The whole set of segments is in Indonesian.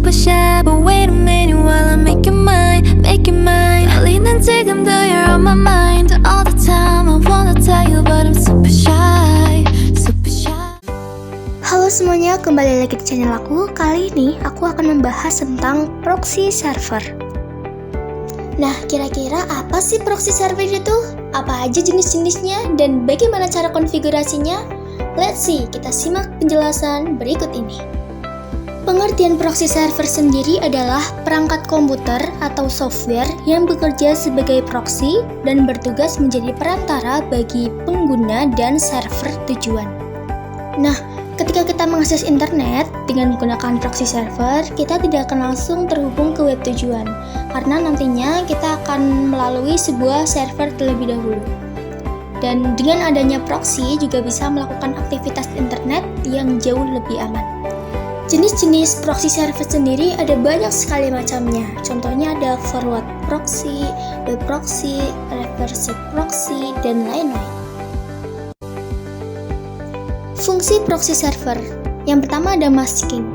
super shy, but wait a minute while I make you mine, make you mine. 떨리는 지금도 you're on my mind all the time. I wanna tell you, but I'm super shy, super shy. Halo semuanya, kembali lagi di channel aku. Kali ini aku akan membahas tentang proxy server. Nah, kira-kira apa sih proxy server itu? Apa aja jenis-jenisnya dan bagaimana cara konfigurasinya? Let's see, kita simak penjelasan berikut ini. Pengertian proxy server sendiri adalah perangkat komputer atau software yang bekerja sebagai proxy dan bertugas menjadi perantara bagi pengguna dan server tujuan. Nah, ketika kita mengakses internet dengan menggunakan proxy server, kita tidak akan langsung terhubung ke web tujuan, karena nantinya kita akan melalui sebuah server terlebih dahulu. Dan dengan adanya proxy juga bisa melakukan aktivitas internet yang jauh lebih aman. Jenis-jenis proxy server sendiri ada banyak sekali macamnya. Contohnya ada forward proxy, web proxy, recursive proxy, dan lain-lain. Fungsi proxy server. Yang pertama ada masking.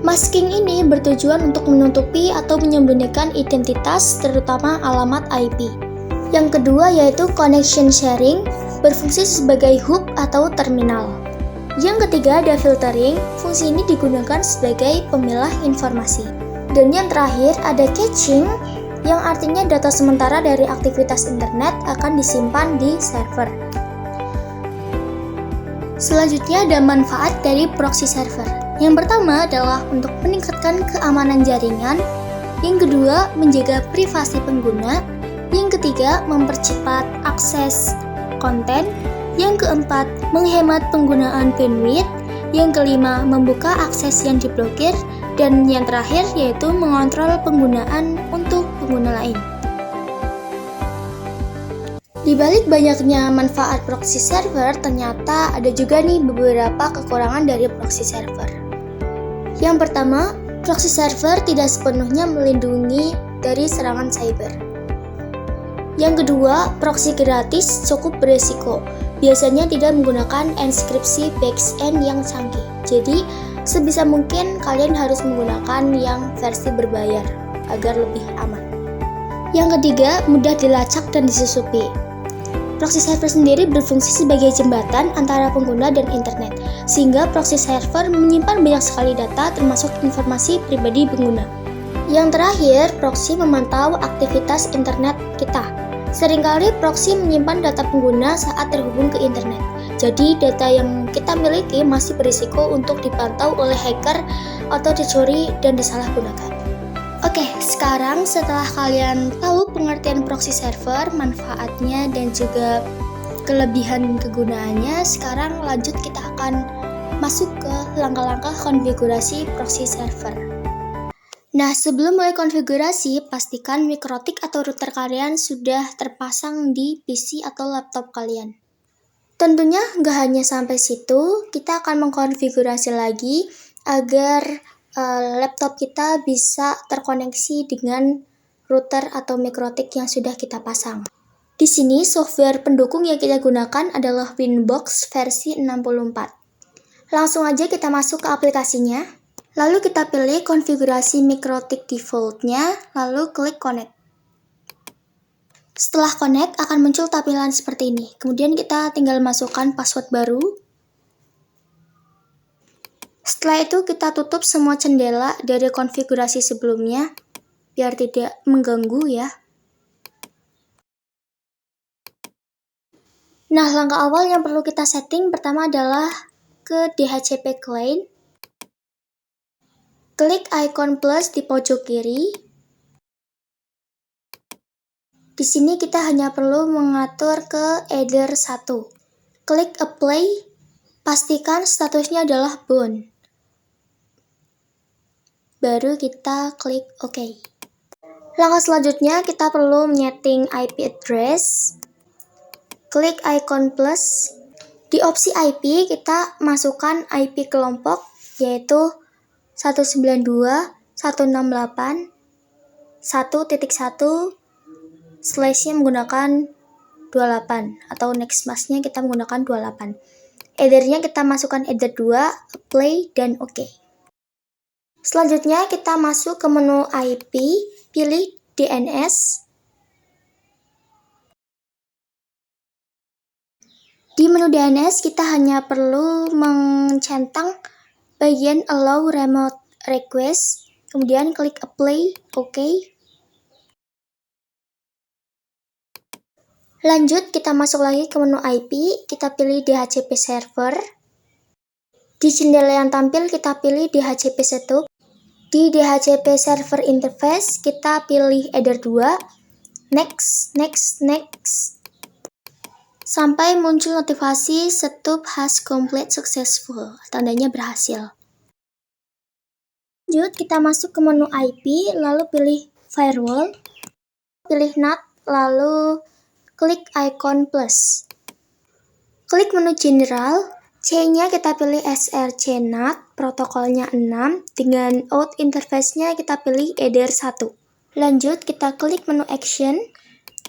Masking ini bertujuan untuk menutupi atau menyembunyikan identitas, terutama alamat IP. Yang kedua yaitu connection sharing, berfungsi sebagai hub atau terminal. Yang ketiga ada filtering, fungsi ini digunakan sebagai pemilah informasi. Dan yang terakhir ada caching, yang artinya data sementara dari aktivitas internet akan disimpan di server. Selanjutnya ada manfaat dari proxy server. Yang pertama adalah untuk meningkatkan keamanan jaringan. Yang kedua, menjaga privasi pengguna. Yang ketiga, mempercepat akses konten. Yang keempat, menghemat penggunaan bandwidth. Yang kelima, membuka akses yang diblokir. Dan yang terakhir yaitu mengontrol penggunaan untuk pengguna lain. Di balik banyaknya manfaat proxy server, ternyata ada juga nih beberapa kekurangan dari proxy server. Yang pertama, proxy server tidak sepenuhnya melindungi dari serangan cyber. Yang kedua, proxy gratis cukup beresiko. Biasanya tidak menggunakan enkripsi backend yang canggih. Jadi, sebisa mungkin kalian harus menggunakan yang versi berbayar agar lebih aman. Yang ketiga, mudah dilacak dan disusupi. Proxy server sendiri berfungsi sebagai jembatan antara pengguna dan internet, sehingga proxy server menyimpan banyak sekali data termasuk informasi pribadi pengguna. Yang terakhir, proxy memantau aktivitas internet kita. Seringkali proxy menyimpan data pengguna saat terhubung ke internet. Jadi, data yang kita miliki masih berisiko untuk dipantau oleh hacker atau dicuri dan disalahgunakan. Oke, sekarang setelah kalian tahu pengertian proxy server, manfaatnya dan juga kelebihan kegunaannya, sekarang lanjut kita akan masuk ke langkah-langkah konfigurasi proxy server. Nah, sebelum mulai konfigurasi, pastikan mikrotik atau router kalian sudah terpasang di PC atau laptop kalian. Tentunya nggak hanya sampai situ, kita akan mengkonfigurasi lagi agar laptop kita bisa terkoneksi dengan router atau mikrotik yang sudah kita pasang. Di sini software pendukung yang kita gunakan adalah Winbox versi 64. Langsung aja kita masuk ke aplikasinya. Lalu kita pilih konfigurasi mikrotik defaultnya, lalu klik connect. Setelah connect akan muncul tampilan seperti ini. Kemudian kita tinggal masukkan password baru. Setelah itu kita tutup semua jendela dari konfigurasi sebelumnya, biar tidak mengganggu ya. Nah, langkah awal yang perlu kita setting pertama adalah ke DHCP client. Klik icon plus di pojok kiri. Di sini kita hanya perlu mengatur ke either 1. Klik apply, pastikan statusnya adalah bound. Baru kita klik OK. Langkah selanjutnya kita perlu menyeting IP address. Klik icon plus. Di opsi IP kita masukkan IP kelompok yaitu 192.168.1.1 slashnya menggunakan 28 atau next masknya kita menggunakan 28. Headernya kita masukkan header 2, apply, dan OK. Selanjutnya kita masuk ke menu IP, pilih DNS. Di menu DNS kita hanya perlu mencentang bagian Allow Remote Request, kemudian klik Apply, OK. Lanjut, kita masuk lagi ke menu IP, kita pilih DHCP server. Di jendela yang tampil kita pilih DHCP setup. Di DHCP server interface kita pilih Eder 2. Next. Sampai muncul notifikasi setup has complete successful, tandanya berhasil. Lanjut, kita masuk ke menu IP, lalu pilih firewall, pilih NAT, lalu klik icon plus. Klik menu general, C-nya kita pilih SRC NAT, protokolnya 6, dengan out interface-nya kita pilih Eder 1. Lanjut, kita klik menu action,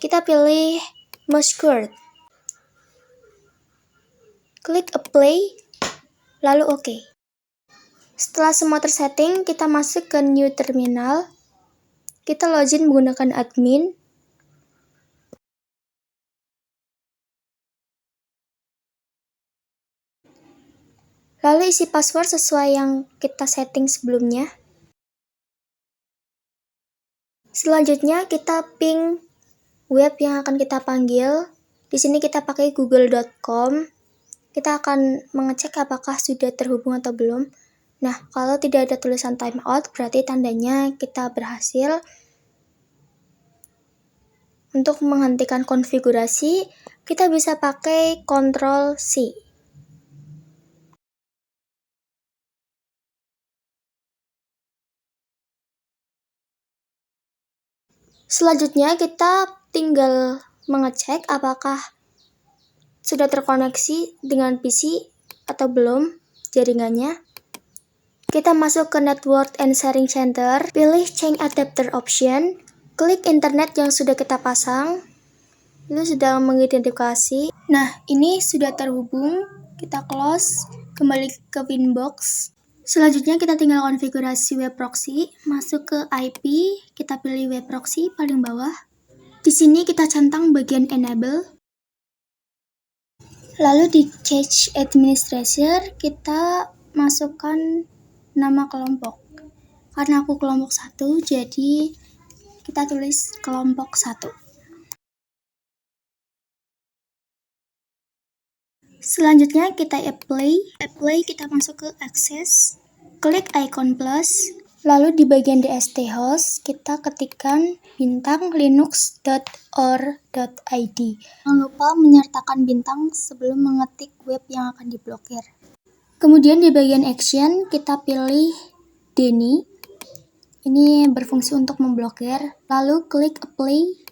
kita pilih Moscow. Klik apply, lalu OK. Setelah semua tersetting, kita masuk ke new terminal. Kita login menggunakan admin. Lalu isi password sesuai yang kita setting sebelumnya. Selanjutnya kita ping web yang akan kita panggil. Di sini kita pakai google.com. Kita akan mengecek apakah sudah terhubung atau belum. Nah, kalau tidak ada tulisan timeout, berarti tandanya kita berhasil. Untuk menghentikan konfigurasi, kita bisa pakai Ctrl+C. Selanjutnya kita tinggal mengecek apakah sudah terkoneksi dengan PC atau belum jaringannya. Kita masuk ke Network and Sharing Center, pilih Change Adapter Option, klik internet yang sudah kita pasang, itu sudah mengidentifikasi. Nah, ini sudah terhubung, kita close, kembali ke Winbox. Selanjutnya kita tinggal konfigurasi web proxy, masuk ke IP, kita pilih web proxy paling bawah. Di sini kita centang bagian enable. Lalu di cache administrator kita masukkan nama kelompok. Karena aku kelompok 1, jadi kita tulis kelompok 1. Selanjutnya kita apply, kita masuk ke access, klik icon plus, lalu di bagian DST host kita ketikkan bintang linux.or.id. Jangan lupa menyertakan bintang sebelum mengetik web yang akan diblokir. Kemudian di bagian action kita pilih Deny, ini berfungsi untuk memblokir, lalu klik apply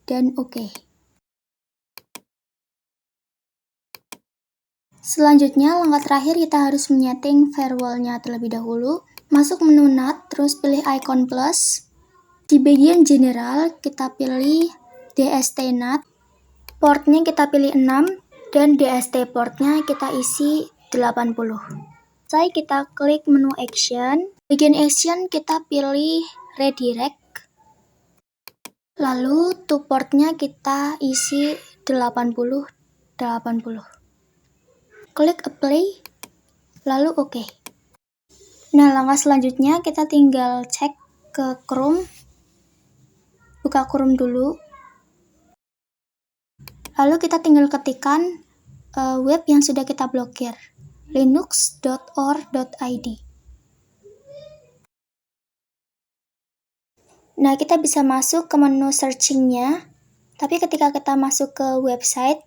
dan OK. Selanjutnya, langkah terakhir kita harus menyeting firewall-nya terlebih dahulu. Masuk menu NAT, terus pilih icon plus. Di bagian general, kita pilih DST NAT. Portnya kita pilih 6, dan DST portnya kita isi 80. Setelah kita klik menu action. Bagian action kita pilih redirect. Lalu to portnya kita isi 80. Klik apply, lalu OK. Nah, langkah selanjutnya kita tinggal cek ke Chrome. Buka Chrome dulu. Lalu kita tinggal ketikkan web yang sudah kita blokir, linux.or.id. Nah, kita bisa masuk ke menu searching-nya, tapi ketika kita masuk ke website,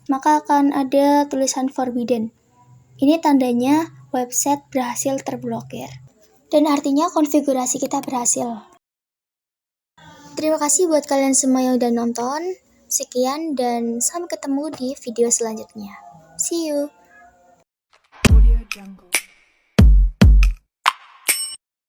maka akan ada tulisan forbidden. Ini tandanya website berhasil terblokir. Dan artinya konfigurasi kita berhasil. Terima kasih buat kalian semua yang udah nonton. Sekian dan sampai ketemu di video selanjutnya. See you! Audio Jungle.